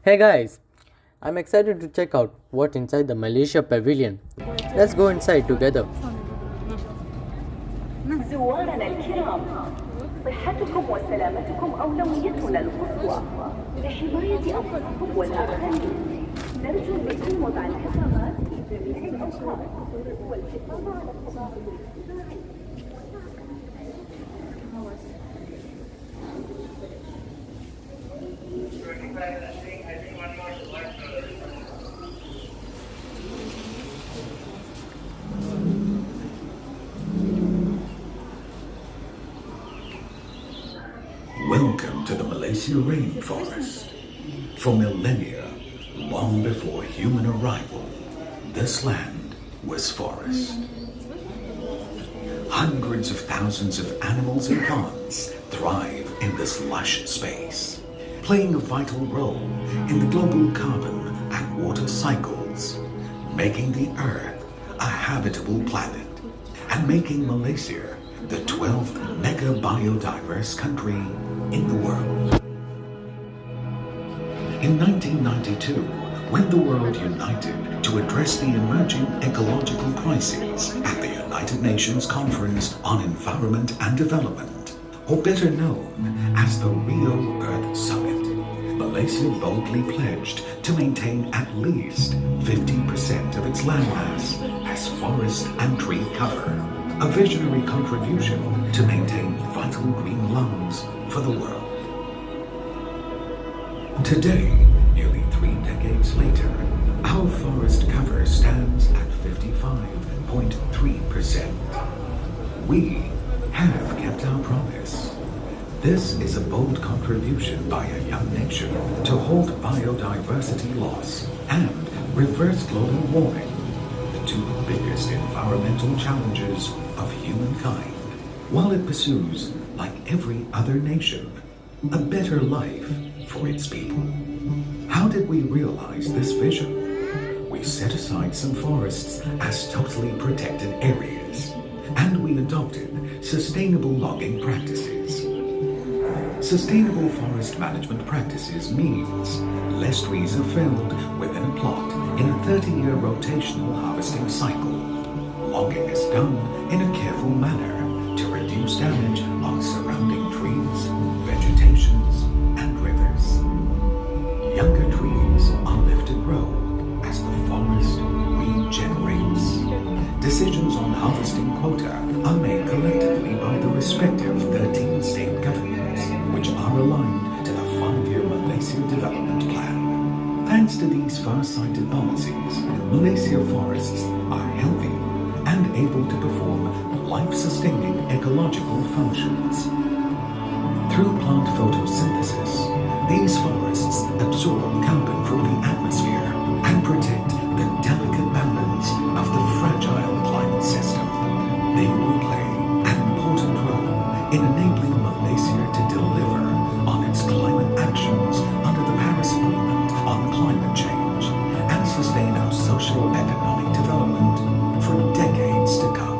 Hey guys, I'm excited to check out what's inside the Malaysia Pavilion. Let's go inside together. زوارنا الكرام، صحتكم وسلامتكم أولويتنا القصوى. لحماية أنفسكم والآخرين نرجو منكم وضع الحفاظات في جميع الأوقات والحفاظ على الفضاء الاجتماعي. Welcome to the Malaysia Rainforest. For millennia, long before human arrival, this land was forest. Hundreds of thousands of animals and plants thrive in this lush space, playing a vital role in the global carbon and water cycles, making the Earth a habitable planet, and making Malaysia the 12th mega biodiverse country in the world. In 1992, when the world united to address the emerging ecological crisis at the United Nations Conference on Environment and Development, or better known as the Rio Earth Summit, Malaysia boldly pledged to maintain at least 50% of its landmass as forest and tree cover, a visionary contribution to maintain vital green lungs for the world. Today, nearly 3 decades later, our forest cover stands at 55.3%. We have kept our promise. This is a bold contribution by a young nation to halt biodiversity loss and reverse global warming, the two biggest environmental challenges of humankind, while it pursues, like every other nation, a better life for its people. How did we realize this vision? We set aside some forests as totally protected areas, and we adopted sustainable logging practices. Sustainable forest management practices means less trees are felled within a plot in a 30-year rotational harvesting cycle. Logging is done in a careful manner to reduce damage on surrounding trees, vegetations, and rivers. Younger trees are left to grow as the forest regenerates. Decisions on harvesting quota are made collectively by the respective 13 state governments, which are aligned to the 5-year Malaysia Development Plan. Thanks to these far-sighted policies, Malaysia forests are healthy and able to perform life-sustaining ecological functions. Through plant photosynthesis, these forests absorb carbon from the atmosphere and protect the delicate balance of the fragile climate system. They will play an important role in enabling Malaysia to deliver on its climate actions under the Paris Agreement on climate change and sustain our socio-economic development for decades to come.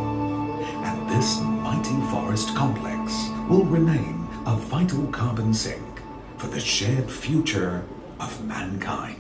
And this mighty forest complex will remain a vital carbon sink for the shared future of mankind.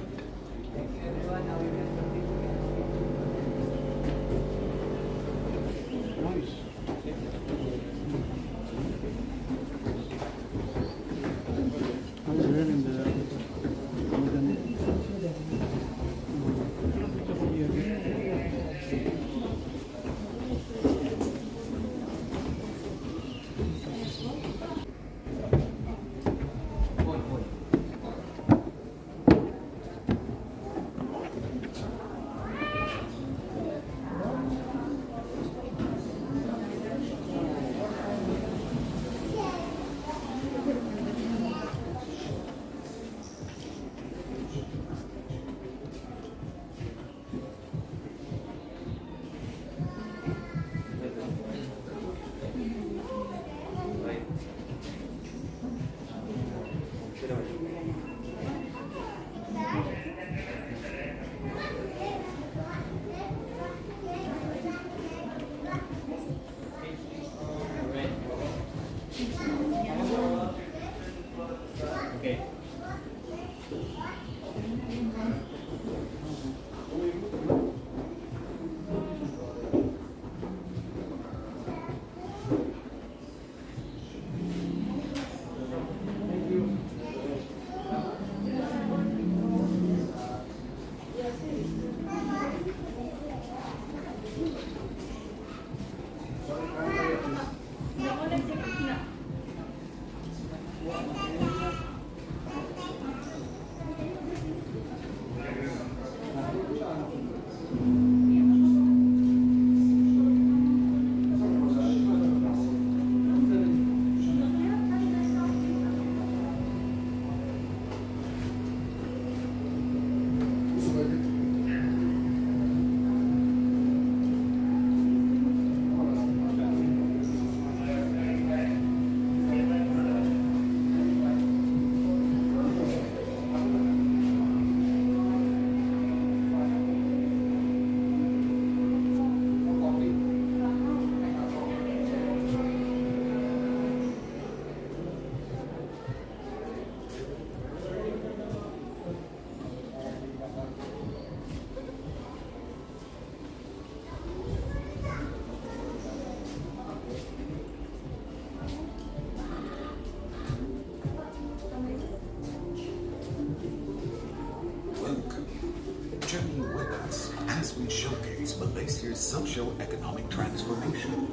Journey with us as we showcase Malaysia's socio-economic transformation,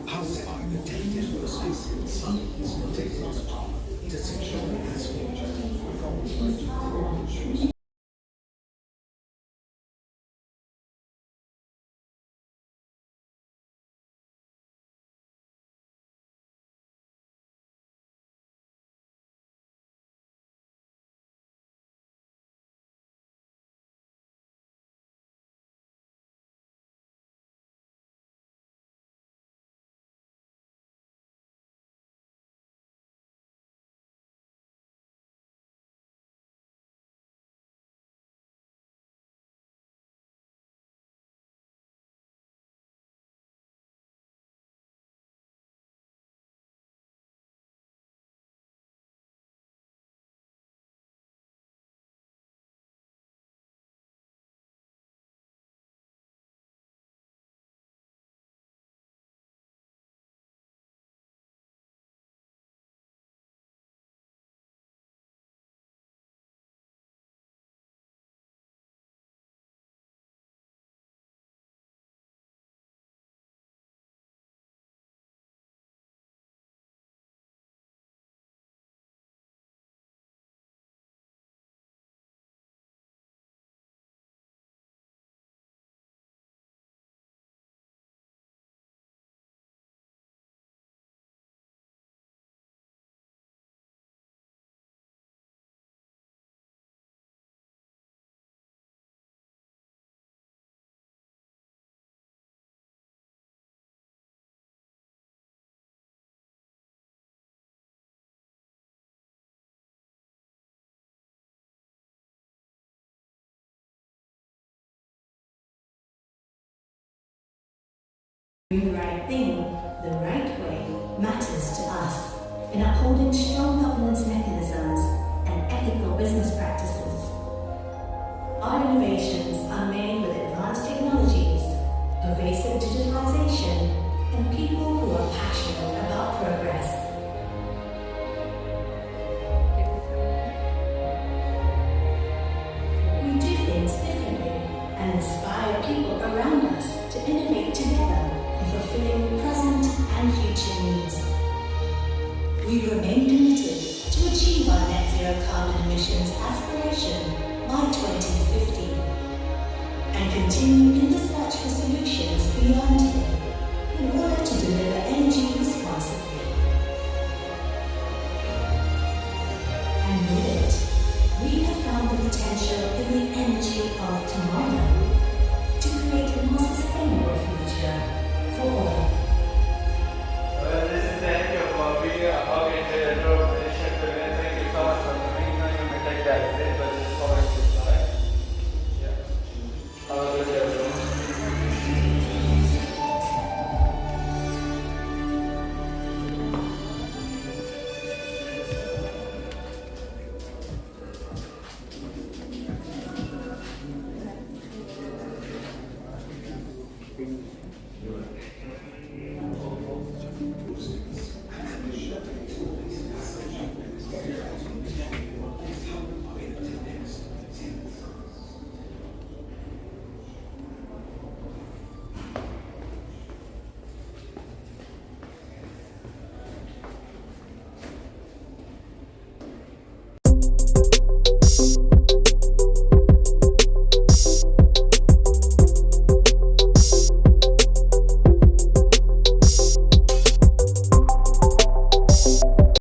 powered by the 10 Malaysian sons taking us on to secure this future. Doing the right thing, the right way, matters to us in upholding strong governance mechanisms and ethical business practices. Our innovations are made with advanced technologies, pervasive digitalization, and people who are passionate about progress. We do things differently and inspire people around us to innovate together, fulfilling present and future needs. We remain committed to achieve our net zero carbon emissions aspiration by 2050.